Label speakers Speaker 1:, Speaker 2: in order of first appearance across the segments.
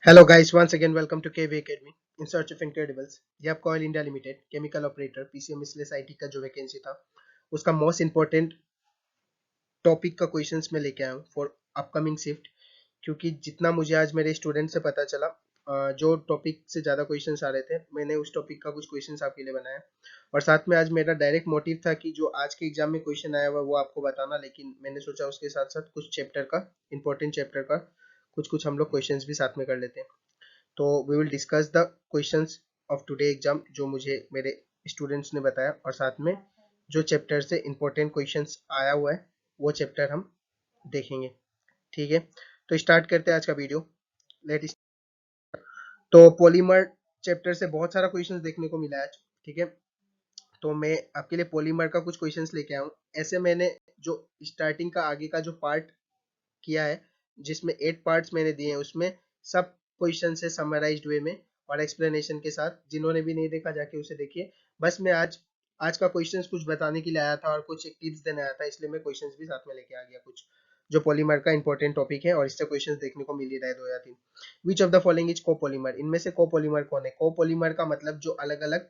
Speaker 1: Hello guys, once again welcome to KV academy in search of incredibles. ये आपका oil India limited chemical operator PCM slash IT का जो vacancy था उसका most important topic का questions मैं लेके आया हूँ फॉर अपकमिंग शिफ्ट। क्योंकि जितना मुझे आज मेरे स्टूडेंट से पता चला, जो टॉपिक से ज़्यादा क्वेश्चंस आ रहे थे, मैंने उस टॉपिक का कुछ क्वेश्चंस आपके लिए बनाया। और साथ में आज मेरा डायरेक्ट मोटिव था कि जो आज के एग्जाम में क्वेश्चन आया हुआ वो आपको बताना, लेकिन मैंने सोचा उसके साथ साथ कुछ चैप्टर का, इंपॉर्टेंट चैप्टर का कुछ कुछ हम लोग क्वेश्चंस भी साथ में कर लेते हैं। तो we will discuss the questions of today exam जो मुझे मेरे स्टूडेंट्स ने बताया, और साथ में जो चैप्टर से इंपॉर्टेंट क्वेश्चंस आया हुआ है वो चैप्टर हम देखेंगे। ठीक है, तो स्टार्ट करते हैं आज का वीडियो। लेट। तो पॉलीमर चैप्टर से बहुत सारा क्वेश्चंस देखने को मिला है आज। ठीक है, तो मैं आपके लिए पॉलीमर का कुछ क्वेश्चंस लेके आया हूँ। ऐसे मैंने जो स्टार्टिंग का आगे का जो पार्ट किया है, जिसमें 8 पार्ट्स मैंने दिए हैं, उसमें सब क्वेश्चन से समराइज्ड वे में और एक्सप्लेनेशन के साथ। जिन्होंने भी नहीं देखा जाके उसे देखिए। बस मैं आज आज का क्वेश्चंस कुछ बताने के लिए आया था और कुछ एक टिप्स देने आया था, इसलिए मैं क्वेश्चंस भी साथ में लेके आ गया कुछ जो पॉलीमर का इंपॉर्टेंट टॉपिक है, और इससे क्वेश्चंस देखने को मिल ही रहा है 2 या 3। विच of the following is copolymer? इनमें से कोपॉलीमर कौन है? कोपॉलीमर का मतलब जो अलग अलग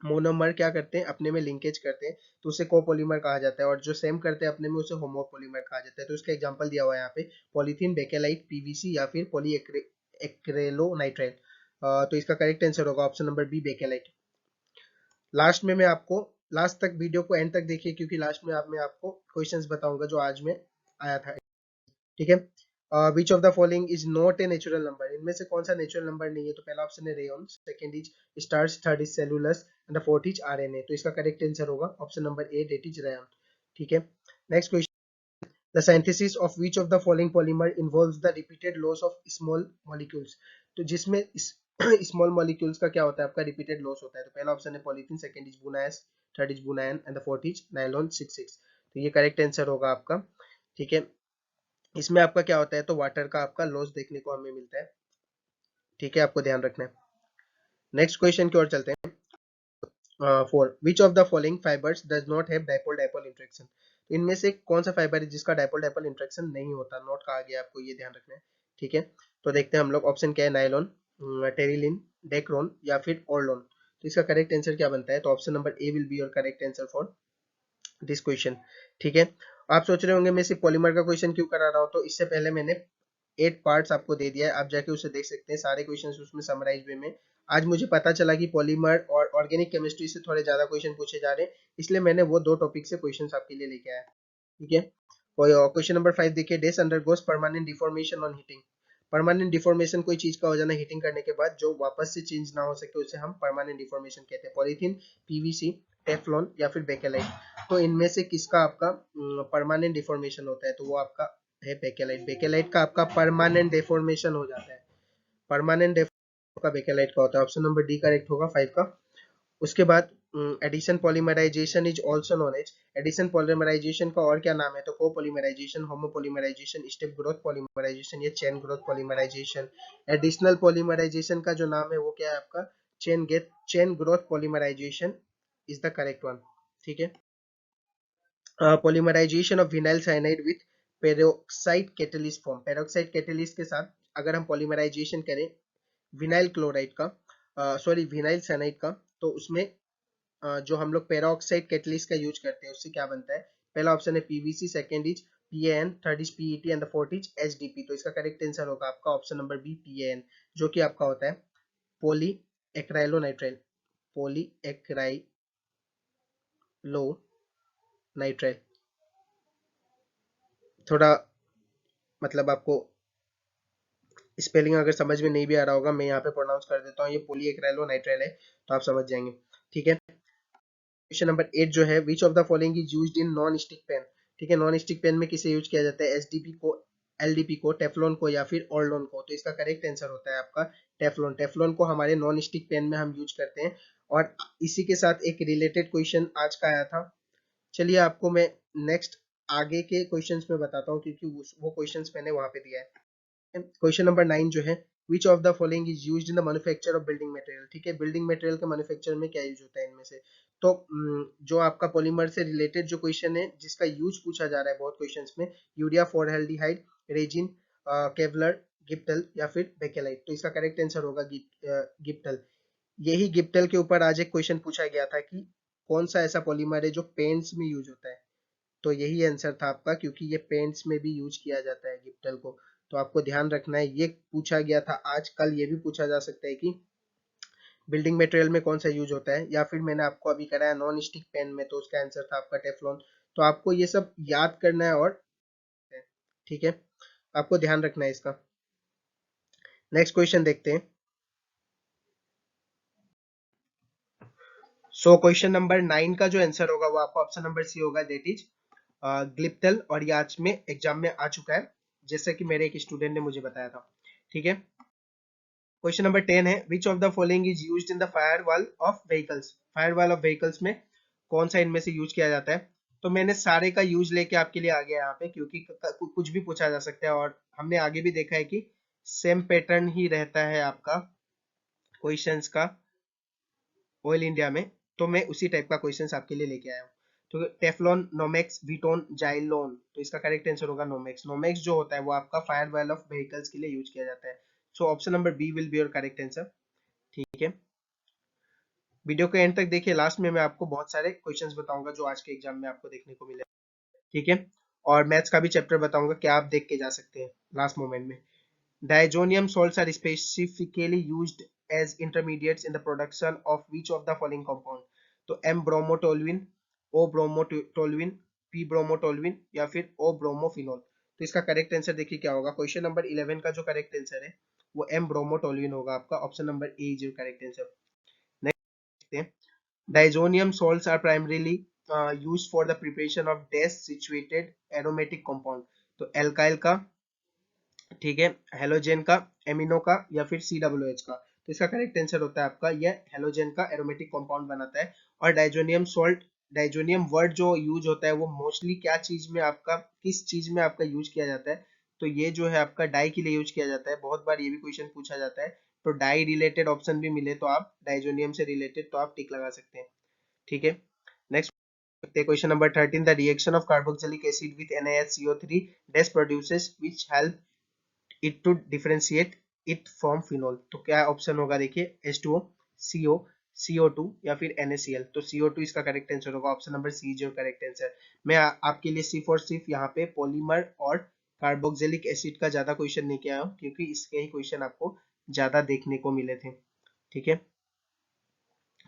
Speaker 1: मोनोमर क्या करते हैं, अपने में लिंकेज करते हैं, तो उसे कोपॉलीमर कहा जाता है। और जो सेम करते हैं अपने में, उसे होमोपॉलीमर कहा जाता है। तो उसका एग्जांपल दिया हुआ है यहाँ पे, पॉलीथीन, बेकेलाइट, पीवीसी या फिर पॉली एक्रेलोनाइट्राइल। तो इसका करेक्ट आंसर होगा option number B, bakelite. Last में मैं आपको, लास्ट तक वीडियो को एंड तक देखिए, क्योंकि लास्ट में मैं आपको क्वेश्चंस बताऊंगा जो आज में आया था। ठीक है, which of the following is not a natural number? इनमें से कौन सा नेचुरल नंबर नहीं है? तो पहला ऑप्शन है rayon, second is starch, third is cellulose and the fourth is RNA. तो इसका करेक्ट आंसर होगा option number A, that is rayon. ठीक है, next question. The synthesis of which of the following polymer involves the repeated loss of small molecules? तो जिसमें small molecules का क्या होता है, आपका रिपीटेड लॉस होता है। तो पहला ऑप्शन है polythene, second is buna S, third is buna N and the fourth is nylon 66। तो ये करेक्ट आंसर होगा आपका। ठीक है, इसमें आपका क्या होता है, तो वाटर का आपका लॉस देखने को हमें मिलता है। ठीक है, आपको ध्यान रखना है। नेक्स्ट क्वेश्चन की ओर चलते हैं। Four, which of the following fibres does not have dipole dipole interaction? तो इनमें से कौन सा फाइबर है जिसका डाइपोल डाइपोल इंटरेक्शन नहीं होता? नॉट कहा गया, आपको ये ध्यान रखना है। ठीक है, तो देखते हैं हम लोग। ऑप्शन क्या है, नायलॉन, टेरिलिन, डेक्रोन या फिर ऑर्लोन। तो इसका करेक्ट आंसर क्या बनता है? तो option number A will be your correct answer for this question. ठीक है, आप सोच रहे होंगे मैं सिर्फ पॉलीमर का क्वेश्चन क्यों करा रहा हूँ। तो इससे पहले मैंने 8 पार्ट्स आपको दे दिया है, आप जाके उसे देख सकते हैं, सारे क्वेश्चंस उसमें समराइज वे में। आज मुझे पता चला कि पॉलीमर और ऑर्गेनिक केमिस्ट्री से थोड़े ज्यादा क्वेश्चन पूछे जा रहे हैं, इसलिए मैंने वो 2 टॉपिक से क्वेश्चंस आपके लिए लेके आया। ठीक है, क्वेश्चन नंबर 5 देखिए, does undergoes permanent deformation on heating. Permanent deformation कोई चीज का हो जाना हीटिंग करने के बाद, जो वापस से चेंज ना हो सके, उसे हम परमानेंट डिफॉर्मेशन कहते हैं। पॉलीथीन, पीवीसी, टेफ्लॉन या फिर बेकेलाइट। तो इनमें से किसका आपका परमानेंट डिफॉर्मेशन होता है? तो वो आपका है बेकेलाइट। बेकेलाइट का आपका परमानेंट डिफॉर्मेशन हो जाता है। परमानेंट डिफॉर्मेशन का बेकेलाइट का होता है। ऑप्शन नंबर डी करेक्ट होगा 5 का। उसके बाद addition polymerization is also known as, addition polymerization का और क्या नाम है? तो copolymerization, homopolymerization, step growth polymerization या chain growth polymerization. Additional polymerization का जो नाम है वो क्या है आपका? Chain growth polymerization is the correct one. ठीक है, polymerization of vinyl cyanide with peroxide catalyst form. Peroxide catalyst के साथ अगर हम पॉलीमराइजेशन करें विनाइल क्लोराइड का, सॉरी विनाइल साइनाइड का, तो उसमें जो हम लोग पेरोक्साइड कैटलिस्ट का यूज करते हैं, उससे क्या बनता है? पहला ऑप्शन है PVC, second is PN, third is PET and the fourth is HDP. तो इसका करेक्ट आंसर होगा आपका ऑप्शन नंबर बी, पीएन, जो कि आपका होता है पोली एक्राइलोनाइट्राइल। पोली एक्राइलोनाइट्राइल। थोड़ा मतलब आपको स्पेलिंग अगर समझ में नहीं भी आ रहा होगा, मैं यहाँ पे प्रोनाउंस कर देता हूँ, ये पोली एक्राइलोनाइट्राइल है, तो आप समझ जाएंगे। ठीक है, क्वेश्चन नंबर 8 जो है, which of the following is used in non stick pan? ठीक है, नॉन स्टिक पेन में किसे यूज किया जाता है? एसडीपी को, एलडीपी को, टेफ्लॉन को या फिर ऑर्लोन को। तो इसका करेक्ट आंसर होता है आपका टेफ्लॉन। टेफ्लॉन को हमारे नॉन स्टिक पेन में हम यूज करते हैं। और इसी के साथ एक रिलेटेड क्वेश्चन आज का आया था। चलिए आपको मैं नेक्स्ट आगे के क्वेश्चंस में बताता हूँ, क्योंकि वो क्वेश्चंस मैंने वहां पे दिया है। क्वेश्चन नंबर 9 जो है, which of the following is used in the manufacture of building material? ठीक है, बिल्डिंग मटेरियल के मैन्युफैक्चर में क्या यूज होता है इनमें से? तो जो आपका पॉलीमर से रिलेटेड जो क्वेश्चन है, जिसका यूज पूछा जा रहा है बहुत क्वेश्चंस में, यूरिया फॉरहेल्डिहाइड, रेजिन, केवलर, गिप्टल या फिर बेकेलाइट। तो इसका करेक्ट आंसर होगा गिप्टल। यही गिप्टल के ऊपर आज एक क्वेश्चन पूछा गया था कि कौन सा ऐसा पॉलीमर है जो पेंट्स में यूज होता है, तो यही आंसर था आपका, क्योंकि ये पेंट्स में भी यूज किया जाता है गिप्टल को। तो आपको ध्यान रखना है, ये पूछा गया था आज, कल ये भी पूछा जा सकता है कि बिल्डिंग मटेरियल में कौन सा यूज होता है, या फिर मैंने आपको अभी कराया नॉन स्टिक पेन में, तो उसका आंसर था आपका टेफ्लॉन। तो आपको ये सब याद करना है, और ठीक है, आपको ध्यान रखना है इसका। नेक्स्ट क्वेश्चन देखते हैं। सो क्वेश्चन नंबर 9 का जो आंसर होगा वो आपका ऑप्शन नंबर सी होगा, दैट इज ग्लिप्टल। और ये आज में एग्जाम में आ चुका है, जैसे कि मेरे एक स्टूडेंट ने मुझे बताया था। ठीक है, क्वेश्चन नंबर 10 है, which of the following is used in the firewall of vehicles. Firewall of vehicles में कौन सा इनमें से यूज किया जाता है। तो मैंने सारे का यूज लेके आपके लिए आ गया यहाँ पे, क्योंकि कुछ भी पूछा जा सकता है, और हमने आगे भी देखा है कि सेम पैटर्न ही रहता है आपका क्वेश्चंस का ऑयल इंडिया में। तो मैं उसी टाइप का क्वेश्चंस आपके लिए लेके आया हूँ। तो टेफ्लॉन, नोमेक्स, वीटोन, जाइलोन। तो इसका करेक्ट आंसर होगा नोमेक्स। नोमेक्स जो होता है वो आपका फायरवॉल ऑफ व्हीकल्स के लिए यूज किया जाता है। So option number B will be your correct answer. ठीक है, वीडियो को एंड तक देखिए, लास्ट में मैं आपको बहुत सारे क्वेश्चंस बताऊंगा जो आज के एग्जाम में आपको देखने को मिले। ठीक है, और मैथ्स का भी चैप्टर बताऊंगा, क्या आप देख के जा सकते हैं लास्ट मोमेंट में। Diazonium salts are specifically used as intermediates in the production of which of the following compound? तो M bromotoluene, O bromotoluene, P bromotoluene या फिर O bromophenol। तो इसका करेक्ट आंसर देखिए क्या होगा। क्वेश्चन नंबर 11 का जो करेक्ट आंसर है वो M bromotoluene होगा आपका। Option number A is your correct answer. Next, Diazonium salts are primarily used for the preparation of dash situated aromatic compound। तो एल्काइल का, ठीक है, हेलोजेन का, एमिनो का या फिर COOH का। तो इसका करेक्ट आंसर होता है आपका ये हेलोजेन का एरोमेटिक कंपाउंड बनाता है। और डाइजोनियम सॉल्ट, डाइजोनियम वर्ड जो यूज होता है वो मोस्टली क्या चीज में आपका, किस चीज में आपका यूज किया जाता है। तो ये जो है आपका डाई के लिए यूज किया जाता है। बहुत बार ये भी क्वेश्चन पूछा जाता है, तो डाई रिलेटेड ऑप्शन भी मिले तो आप डाइजोनियम से रिलेटेड तो आप टिक लगा सकते हैं। ठीक है, next question number 13, the reaction of carboxylic acid with NaHCO3 dash produces which help it to differentiate it from phenol. तो क्या ऑप्शन होगा देखिए, H2O, CO, CO2 या फिर NaCl। तो CO2 इसका करेक्ट आंसर होगा। ऑप्शन नंबर सी जो करेक्ट आंसर। मैं आपके लिए सिर्फ और सिर्फ यहाँ पे पॉलीमर और कार्बोक्सिलिक एसिड का ज्यादा क्वेश्चन लेके आया हूँ, क्योंकि इसके ही क्वेश्चन आपको ज्यादा देखने को मिले थे। ठीक है,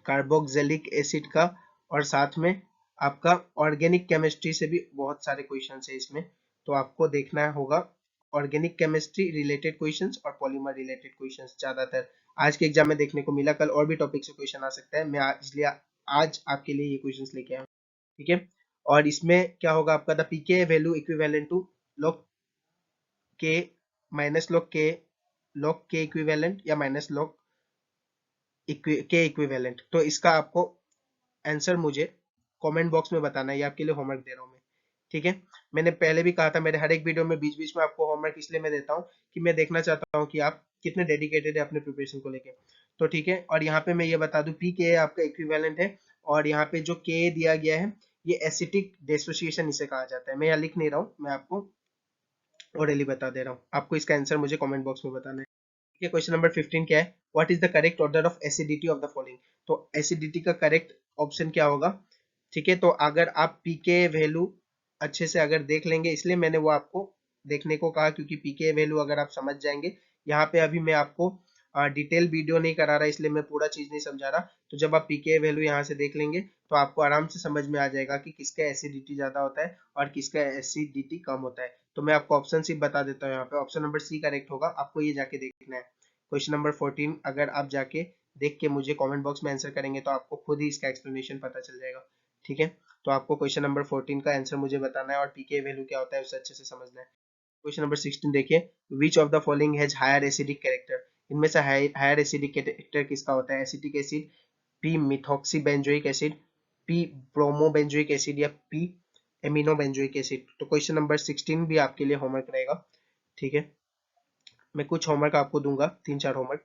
Speaker 1: कार्बोक्सिलिक एसिड का, और साथ में आपका ऑर्गेनिक केमिस्ट्री से भी बहुत सारे क्वेश्चन है इसमें। तो आपको देखना होगा ऑर्गेनिक केमिस्ट्री रिलेटेड क्वेश्चंस और पॉलीमर रिलेटेड क्वेश्चंस ज्यादातर आज के एग्जाम में देखने को मिला। कल और भी टॉपिक से क्वेश्चन आ सकता है, मैं इसलिए आज आपके लिए ये क्वेश्चंस लेके आया हूँ। ठीक है, और इसमें क्या होगा आपका, the pK value equivalent to log K minus log K equivalent या माइनस लॉग के इक्विवेलेंट। तो इसका आपको आंसर मुझे कमेंट बॉक्स में बताना है, ये आपके लिए होमवर्क दे रहा हूँ मैं। ठीक है, मैंने पहले भी कहा था मेरे हर एक वीडियो में बीच बीच में आपको होमवर्क इसलिए मैं देता हूँ कि मैं देखना चाहता हूँ कि आप कितने डेडिकेटेड है अपने प्रिपरेशन को लेके। तो ठीक है, और यहाँ पे मैं ये बता दूं, पी के आपका इक्विवेलेंट है, और यहाँ पे जो के दिया गया है ये एसिटिक डिसोसिएशन इसे कहा जाता है। मैं यहाँ लिख नहीं रहा हूँ, मैं आपको ओरली बता दे रहा हूँ। आपको इसका आंसर मुझे कमेंट बॉक्स में बताना है। ठीक है, क्वेश्चन नंबर 15 क्या है, what is the correct order of acidity of the following. तो एसिडिटी का करेक्ट ऑप्शन क्या होगा। ठीक है, तो अगर आप पीके वैल्यू अच्छे से अगर देख लेंगे, इसलिए मैंने वो आपको देखने को कहा, क्योंकि पीके वैल्यू अगर आप समझ जाएंगे, यहाँ पे अभी मैं आपको डिटेल वीडियो नहीं करा रहा, इसलिए मैं पूरा चीज नहीं समझा रहा। तो जब आप पीके वैल्यू यहाँ से देख लेंगे तो आपको आराम से समझ में आ जाएगा कि किसका एसिडिटी ज्यादा होता है और किसका एसिडिटी कम होता है। तो मैं आपको ऑप्शन सिर्फ बता देता हूँ, यहाँ पे ऑप्शन नंबर सी करेक्ट होगा, आपको ये जाके देखना है। क्वेश्चन नंबर 14 अगर आप जाके देख के मुझे कमेंट बॉक्स में आंसर करेंगे तो आपको खुद ही इसका एक्सप्लेनेशन पता चल जाएगा। ठीक है, तो आपको क्वेश्चन नंबर 14 का आंसर मुझे बताना है और पीके वैल्यू क्या होता है उसे अच्छे से समझना है। क्वेश्चन नंबर 16 देखिए, which of the following has higher acidic character. इनमें से हायर एसिडिक कैरेक्टर किसका होता है, acetic acid, p methoxy benzoic acid, p bromo benzoic acid या पी एमिनो बेंजोइक एसिड। तो क्वेश्चन नंबर 16 भी आपके लिए होमवर्क रहेगा। ठीक है, मैं कुछ होमवर्क आपको दूंगा, 3-4 होमवर्क।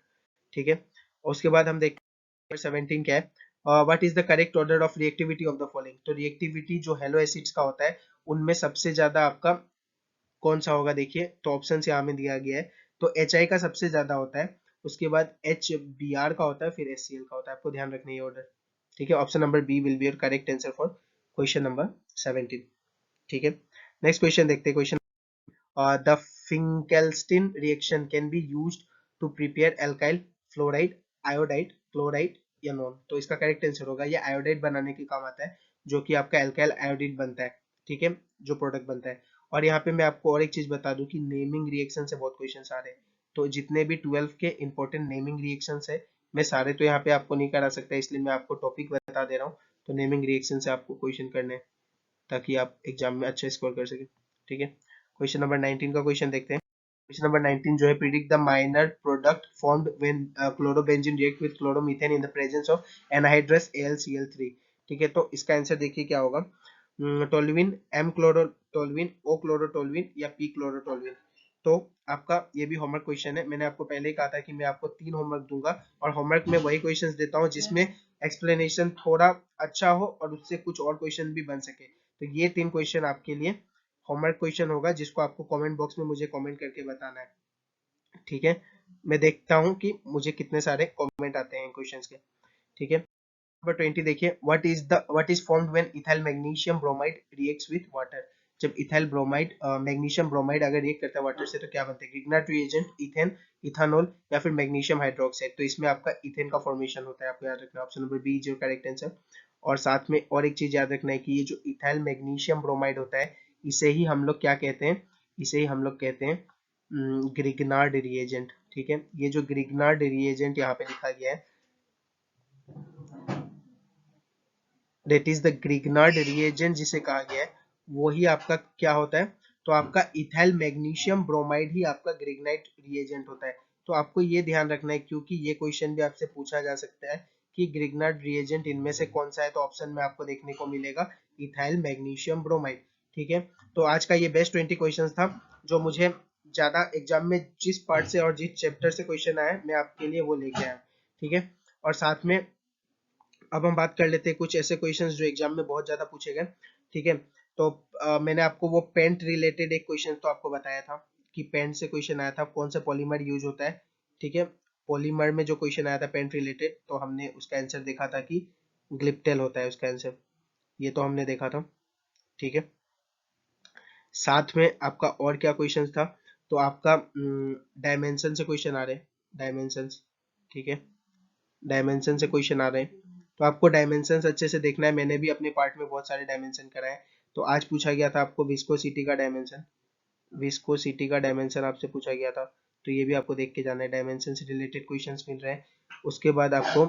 Speaker 1: ठीक है, और उसके बाद हम देखते हैं 17 क्या है, what is the correct order of reactivity of the following. तो रिएक्टिविटी जो हेलो एसिड्स का होता है उनमें सबसे ज्यादा आपका कौन सा होगा देखिए। तो ऑप्शन यहाँ में दिया गया है, तो HI का सबसे ज्यादा होता है, उसके बाद HBr का होता है, फिर HCl का होता है। आपको ध्यान रखना ये ऑर्डर, ठीक है। Option number B will be your correct answer for question number 17, ठीक है। नेक्स्ट क्वेश्चन देखते हैं। Question the Finkelstein reaction can be used to prepare alkyl fluoride, iodide, chloride या नॉन। तो इसका करेक्ट आंसर होगा ये आयोडाइड बनाने के काम आता है, जो कि आपका एल्काइल आयोडीन बनता है, ठीक है, जो प्रोडक्ट बनता है। और यहाँ पे मैं आपको और एक चीज बता दूं कि नेमिंग रिएक्शन से बहुत क्वेश्चन आ रहे हैं। तो जितने भी 12 के इंपॉर्टेंट नेमिंग रिएक्शंस है, मैं सारे तो यहाँ पे आपको नहीं करा सकता, इसलिए मैं आपको टॉपिक बता दे रहा हूँ। तो नेमिंग रिएक्शन से आपको क्वेश्चन करने हैं, ताकि आप एग्जाम में अच्छा स्कोर कर सके, ठीक है। क्वेश्चन नंबर 19 का क्वेश्चन देखते हैं। क्वेश्चन नंबर 19 जो है, predict the minor product formed when chlorobenzene react with chloromethane in the presence of anhydrous AlCl3, ठीक है। तो इसका आंसर देखिए क्या होगा, टोल्यूइन, एम क्लोरोटोल्यूइन, ओ क्लोरोटोल्यूइन या पी क्लोरोटोल्यूइन। तो आपका ये भी होमवर्क क्वेश्चन है। मैंने आपको पहले ही कहा था कि मैं आपको 3 होमवर्क दूंगा, और होमवर्क में वही क्वेश्चंस देता हूँ जिसमें एक्सप्लेनेशन थोड़ा अच्छा हो और उससे कुछ और क्वेश्चन भी बन सके। तो ये 3 क्वेश्चन आपके लिए होमवर्क क्वेश्चन होगा, जिसको आपको कमेंट बॉक्स में मुझे कमेंट करके बताना है, ठीक है। मैं देखता हूँ कि मुझे कितने सारे कमेंट आते हैं क्वेश्चंस के, ठीक है। नंबर 20 देखिए, what is formed when ethyl magnesium bromide reacts with water. जब इथाइल ब्रोमाइड मैग्नीशियम ब्रोमाइड अगर रिएक्ट करता है वाटर से, तो क्या बनता है, ग्रिग्नार्ड रिएजेंट, इथेन, इथानॉल या फिर मैग्नीशियम हाइड्रोक्साइड। तो इसमें आपका इथेन का फॉर्मेशन होता है, आपको याद रखना। Option number B is your correct answer. और साथ में और एक चीज याद रखना है कि ये जो इथाइल मैग्नीशियम ब्रोमाइड होता है, इसे ही हम लोग क्या कहते हैं, इसे ही हम लोग कहते हैं ग्रिग्नार्ड रिएजेंट, ठीक है। ये जो ग्रिग्नार्ड रिएजेंट यहाँ पे लिखा गया है, that is the Grignard reagent जिसे कहा गया है, वो ही आपका क्या होता है, तो आपका इथाइल मैग्नीशियम ब्रोमाइड ही आपका ग्रिग्नाइट रिएजेंट होता है। तो आपको ये ध्यान रखना है, क्योंकि ये क्वेश्चन भी आपसे पूछा जा सकता है कि ग्रिग्नार्ड रिएजेंट इनमें से कौन सा है। तो ऑप्शन में आपको देखने को मिलेगा इथाइल मैग्नीशियम ब्रोमाइड, ठीक है। तो आज का ये बेस्ट 20 क्वेश्चन था, जो मुझे ज्यादा एग्जाम में जिस पार्ट से और जिस चैप्टर से क्वेश्चन आया, मैं आपके लिए वो लेके आया, ठीक है। और साथ में अब हम बात कर लेते हैं कुछ ऐसे क्वेश्चंस जो एग्जाम में बहुत ज्यादा पूछे गए, ठीक है। तो मैंने आपको वो पेंट रिलेटेड एक क्वेश्चन तो आपको बताया था कि पेंट से क्वेश्चन आया था, कौन सा पॉलीमर यूज होता है, ठीक है। पॉलीमर में जो क्वेश्चन आया था पेंट रिलेटेड, तो हमने उसका आंसर देखा था कि ग्लिप्टेल होता है उसका आंसर, ये तो हमने देखा था, ठीक है। साथ में आपका और क्या क्वेश्चन था, तो आपका डायमेंशन से क्वेश्चन आ रहे हैं, डायमेंशन, ठीक है, डायमेंशन से क्वेश्चन आ रहे हैं। तो आपको डायमेंशन अच्छे से देखना है, मैंने भी अपने पार्ट में बहुत सारे डायमेंशन कराए हैं। तो आज पूछा गया था आपको विस्कोसिटी का डायमेंशन, विस्कोसिटी का डायमेंशन आपसे पूछा गया था, तो ये भी आपको देख के जाना है, डायमेंशन से रिलेटेड क्वेश्चंस मिल रहे हैं। उसके बाद आपको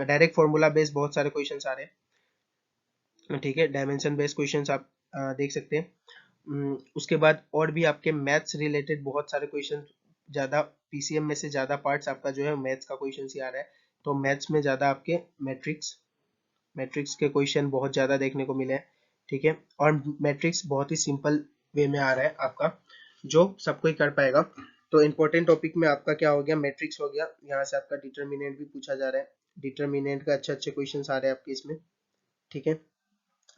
Speaker 1: डायरेक्ट फॉर्मूला बेस्ड बहुत सारे क्वेश्चंस आ रहे हैं, ठीक है, डायमेंशन बेस्ड क्वेश्चंस आप देख सकते हैं। उसके बाद और भी आपके मैथ्स रिलेटेड बहुत सारे क्वेश्चन, ज्यादा पीसीएम में से ज्यादा पार्ट्स आपका जो है मैथ्स का क्वेश्चन ही आ रहा है। तो मैथ्स में ज्यादा आपके मैट्रिक्स मैट्रिक्स के क्वेश्चन बहुत ज्यादा देखने को मिले हैं, ठीक है। और मैट्रिक्स बहुत ही सिंपल वे में आ रहा है आपका, जो सबको ही कर पाएगा। तो इंपॉर्टेंट टॉपिक में आपका क्या हो गया, मैट्रिक्स हो गया। यहाँ से आपका डिटर्मिनेंट भी पूछा जा रहा है, डिटर्मिनेंट का अच्छे अच्छे क्वेश्चन आ रहे हैं आपके इसमें, ठीक है।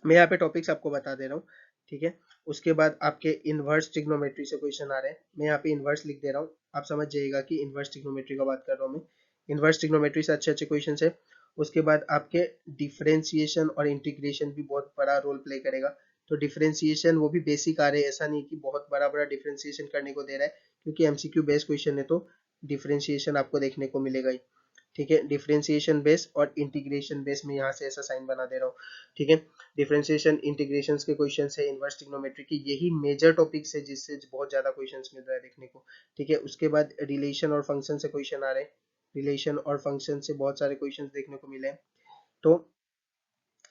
Speaker 1: मैं यहाँ पे टॉपिक्स आपको बता दे रहा हूँ, ठीक है। उसके बाद आपके इनवर्स ट्रिग्नोमेट्री से क्वेश्चन आ रहे हैं, मैं यहाँ पे इनवर्स लिख दे रहा हूँ, आप समझ जाइएगा कि इनवर्स ट्रिग्नोमेट्री का बात कर रहा हूँ मैं। इनवर्स ट्रिग्नोमेट्री से अच्छे अच्छे क्वेश्चन है। उसके बाद आपके डिफरेंशिएशन और इंटीग्रेशन भी बहुत बड़ा रोल प्ले करेगा। तो डिफरेंशिएशन वो भी बेसिक आ रहे हैं, ऐसा नहीं कि बहुत बड़ा बड़ा डिफरेंशिएशन करने को दे रहा है, क्योंकि एमसीक्यू बेस्ड क्वेश्चन है, तो डिफरेंशिएशन आपको देखने को मिलेगा ही, ठीक है। डिफरेंशिएशन बेस और इंटीग्रेशन बेस में यहाँ से ऐसा साइन बना दे रहा हूँ, ठीक है। डिफरेंशिएशन इंटीग्रेशन के क्वेश्चन है, इनवर्स ट्रिग्नोमेट्री की यही मेजर टॉपिक्स है, जिससे बहुत ज्यादा क्वेश्चंस मिल रहा है देखने को, ठीक है। उसके बाद रिलेशन और फंक्शन से क्वेश्चन आ रहे हैं, रिलेशन और फंक्शन से बहुत सारे क्वेश्चन देखने को मिले हैं। तो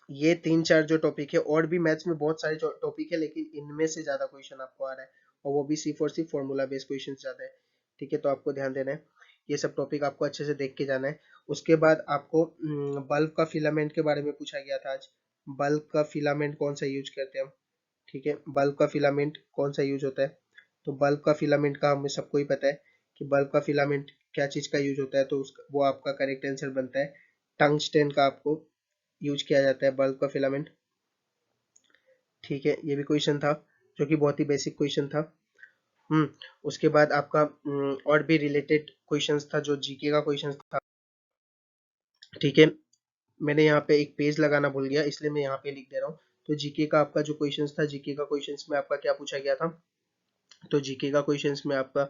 Speaker 1: ये 3-4 जो टॉपिक है, और भी मैथ्स में बहुत सारे टॉपिक है, लेकिन इनमें से ज्यादा क्वेश्चन आपको आ रहा है, और वो भी सिर्फ और सिर्फ फॉर्मूला बेस्ड क्वेश्चन ज्यादा है, ठीक है। तो आपको ध्यान देना है, ये सब टॉपिक आपको अच्छे से देख के जाना है। उसके बाद आपको बल्ब का फिलामेंट के बारे में पूछा गया था आज, बल्ब का फिलामेंट कौन सा यूज करते हैं हम, ठीक है, बल्ब का फिलामेंट कौन सा यूज होता है। तो बल्ब का फिलामेंट का हमें सबको ही पता है कि बल्ब का फिलामेंट क्या चीज का यूज होता है, तो उसका वो आपका करेक्ट आंसर बनता है टंगस्टेन का, आपको यूज किया जाता है बल्ब का फिलामेंट, ठीक है। ये भी क्वेश्चन था जो कि बहुत ही बेसिक क्वेश्चन था। उसके बाद आपका और भी रिलेटेड क्वेश्चंस था जो जीके का क्वेश्चंस था, ठीक है। मैंने यहाँ पे एक पेज लगाना भूल गया, इसलिए मैं यहाँ पे लिख दे रहा हूँ। तो जीके का आपका जो क्वेश्चंस था, जीके का क्वेश्चंस में आपका क्या पूछा गया था, तो जीके का क्वेश्चंस में आपका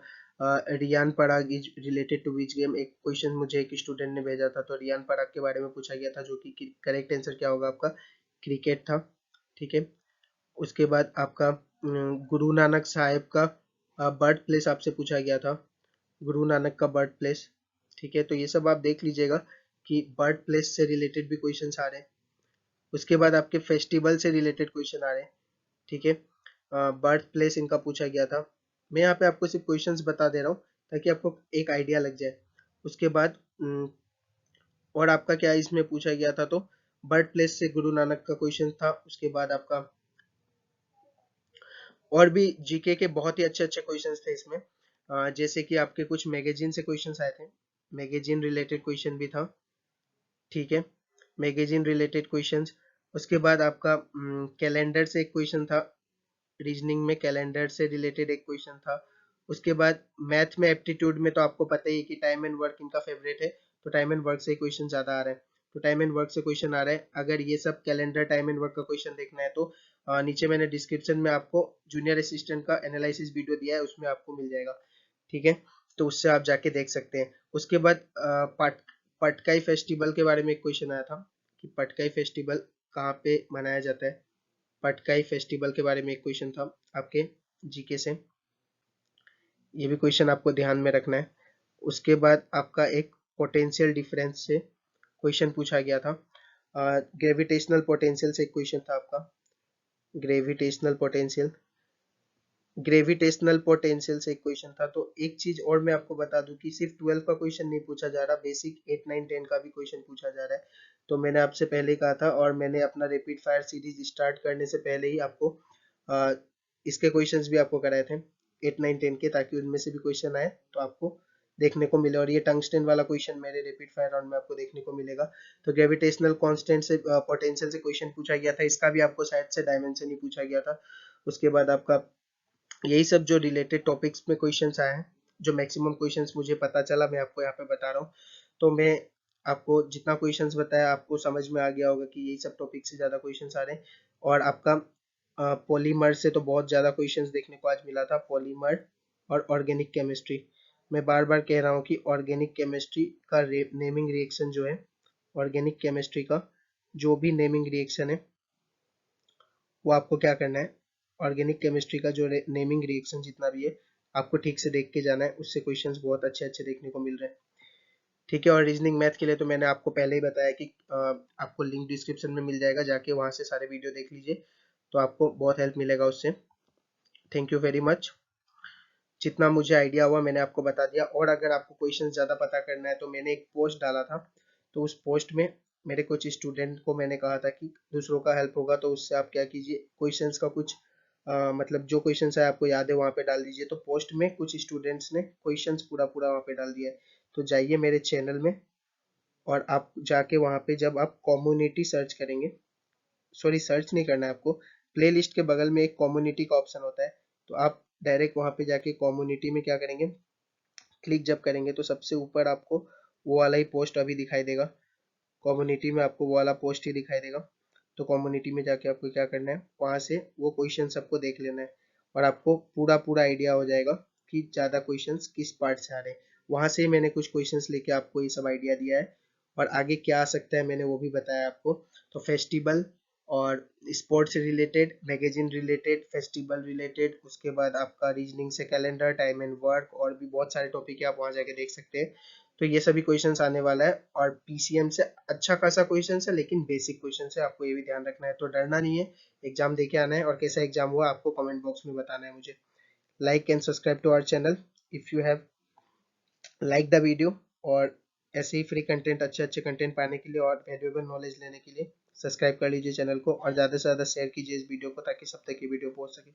Speaker 1: Riyan Parag is related to which game, एक क्वेश्चन मुझे एक स्टूडेंट ने भेजा था, तो रियान पराग के बारे में पूछा गया था, जो कि करेक्ट आंसर क्या होगा आपका क्रिकेट था, ठीक है। उसके बाद आपका गुरु नानक साहेब का बर्थ प्लेस आपसे पूछा गया था, गुरु नानक का बर्थ प्लेस, ठीक है। तो ये सब आप देख लीजिएगा कि बर्थ प्लेस से रिलेटेड भी क्वेश्चंस आ रहे हैं। उसके बाद आपके फेस्टिवल से रिलेटेड क्वेश्चन आ रहे हैं, ठीक है। बर्थ प्लेस इनका पूछा गया था। मैं यहाँ पे आपको सिर्फ क्वेश्चंस बता दे रहा हूँ ताकि आपको एक आइडिया लग जाए। उसके बाद और आपका क्या इसमें पूछा गया था, तो बर्थ प्लेस से गुरु नानक का क्वेश्चन था। उसके बाद आपका और भी जीके के बहुत ही अच्छे अच्छे क्वेश्चंस थे इसमें, जैसे कि आपके कुछ मैगजीन से क्वेश्चंस आए थे, मैगजीन रिलेटेड क्वेश्चन भी था, ठीक है, मैगजीन रिलेटेड क्वेश्चंस। उसके बाद आपका कैलेंडर से एक क्वेश्चन था, रीजनिंग में कैलेंडर से रिलेटेड एक क्वेश्चन था। उसके बाद मैथ में एप्टीट्यूड में तो आपको पता ही है कि टाइम एंड वर्क इनका फेवरेट है, तो टाइम एंड वर्क से क्वेश्चन ज्यादा आ रहे हैं, तो टाइम एंड वर्क से क्वेश्चन आ रहा है। अगर ये सब कैलेंडर टाइम एंड वर्क का क्वेश्चन देखना है तो नीचे मैंने डिस्क्रिप्शन में आपको जूनियर असिस्टेंट का एनालिसिस वीडियो दिया है, उसमें आपको मिल जाएगा, ठीक है। तो उससे आप जाके देख सकते हैं। उसके बाद पटकाई फेस्टिवल के बारे में एक क्वेश्चन आया था कि पटकाई फेस्टिवल कहाँ पे मनाया जाता है, पटकाई फेस्टिवल के बारे में एक क्वेश्चन था आपके जीके से, ये भी क्वेश्चन आपको ध्यान में रखना है। उसके बाद आपका एक पोटेंशियल डिफरेंस से क्वेश्चन पूछा गया था, ग्रेविटेशनल पोटेंशियल से एक क्वेश्चन था आपका, ग्रेविटेशनल पोटेंशियल, ग्रेविटेशनल पोटेंशियल से एक क्वेश्चन था। तो एक चीज और मैं आपको बता दूं कि सिर्फ 12 का क्वेश्चन नहीं पूछा जा रहा, बेसिक 8 9 10 का भी क्वेश्चन पूछा जा रहा है। तो मैंने आपसे पहले कहा था, और मैंने अपना रैपिड फायर सीरीज स्टार्ट करने से पहले ही आपको आ, इसके क्वेश्चंस भी आपको कराए थे 8 9 10 के, ताकि उनमें से भी क्वेश्चन आए तो आपको देखने को मिले। और ये टंगस्टन वाला क्वेश्चन मेरे रैपिड फायर राउंड में आपको देखने को मिलेगा। तो ग्रेविटेशनल कांस्टेंट से पोटेंशियल से क्वेश्चन पूछा गया था, इसका भी आपको शायद से डायमेंशन ही पूछा गया था। उसके बाद आपका यही सब जो रिलेटेड टॉपिक्स में क्वेश्चंस आए हैं, जो मैक्सिमम क्वेश्चंस मुझे पता चला, मैं आपको यहाँ पे बता रहा हूँ। तो मैं आपको जितना क्वेश्चंस बताया आपको समझ में आ गया होगा कि यही सब टॉपिक से ज़्यादा क्वेश्चंस आ रहे हैं। और आपका पॉलीमर से तो बहुत ज़्यादा क्वेश्चंस देखने को आज मिला था, पॉलीमर और ऑर्गेनिक केमिस्ट्री। मैं बार बार कह रहा हूँ कि ऑर्गेनिक केमिस्ट्री का नेमिंग रिएक्शन जो है, ऑर्गेनिक केमिस्ट्री का जो भी नेमिंग रिएक्शन है वो आपको क्या करना है, ऑर्गेनिक केमिस्ट्री का जो नेमिंग रिएक्शन जितना भी है आपको ठीक से देख के जाना है, उससे क्वेश्चंस बहुत अच्छे अच्छे देखने को मिल रहे हैं, ठीक है। और रीजनिंग मैथ के लिए तो मैंने आपको पहले ही बताया कि आपको लिंक डिस्क्रिप्शन में मिल जाएगा, जाके वहां से सारे वीडियो देख लीजिए, तो आपको बहुत हेल्प मिलेगा उससे। Thank you very much. जितना मुझे आइडिया हुआ मैंने आपको बता दिया। और अगर आपको क्वेश्चन ज़्यादा पता करना है तो मैंने एक पोस्ट डाला था, तो उस पोस्ट में मेरे कुछ स्टूडेंट को मैंने कहा था कि दूसरों का हेल्प होगा, तो उससे आप क्या कीजिए, क्वेश्चंस का कुछ मतलब जो क्वेश्चंस है आपको याद है वहाँ पे डाल दीजिए। तो पोस्ट में कुछ स्टूडेंट्स ने क्वेश्चंस पूरा पूरा वहाँ पे डाल दिया है। तो जाइए मेरे चैनल में, और आप जाके वहाँ पे जब आप कम्युनिटी सर्च करेंगे, सॉरी सर्च नहीं करना है आपको, प्लेलिस्ट के बगल में एक कम्युनिटी का ऑप्शन होता है, तो आप डायरेक्ट वहाँ पे जाके कम्युनिटी में क्या करेंगे, क्लिक जब करेंगे तो सबसे ऊपर आपको वो वाला ही पोस्ट अभी दिखाई देगा, कम्युनिटी में आपको वो वाला पोस्ट ही दिखाई देगा। तो कम्युनिटी में जाके आपको क्या करना है, वहाँ से वो क्वेश्चन सबको देख लेना है, और आपको पूरा पूरा आइडिया हो जाएगा कि ज़्यादा क्वेश्चंस किस पार्ट से आ रहे हैं। वहाँ से ही मैंने कुछ क्वेश्चंस लेके आपको ये सब आइडिया दिया है, और आगे क्या आ सकता है मैंने वो भी बताया आपको। तो फेस्टिवल और स्पोर्ट्स से related, magazine related, festival related, उसके बाद आपका रीजनिंग से कैलेंडर, टाइम एंड वर्क, और भी बहुत सारे टॉपिक है, आप वहाँ जाके देख सकते हैं। तो ये सभी क्वेश्चंस आने वाला है, और पीसीएम से अच्छा खासा क्वेश्चन है, लेकिन बेसिक क्वेश्चन है, आपको ये भी ध्यान रखना है। तो डरना नहीं है, एग्जाम देके आना है, और कैसा एग्जाम हुआ आपको कमेंट बॉक्स में बताना है मुझे। Like and subscribe to our channel if you have like the video. और ऐसे ही फ्री कंटेंट, अच्छे अच्छे कंटेंट पाने के लिए और वैल्यूएबल नॉलेज लेने के लिए सब्सक्राइब कर लीजिए चैनल को, और ज़्यादा से ज़्यादा शेयर कीजिए इस वीडियो को, ताकि सब तक ये वीडियो पहुंच सके।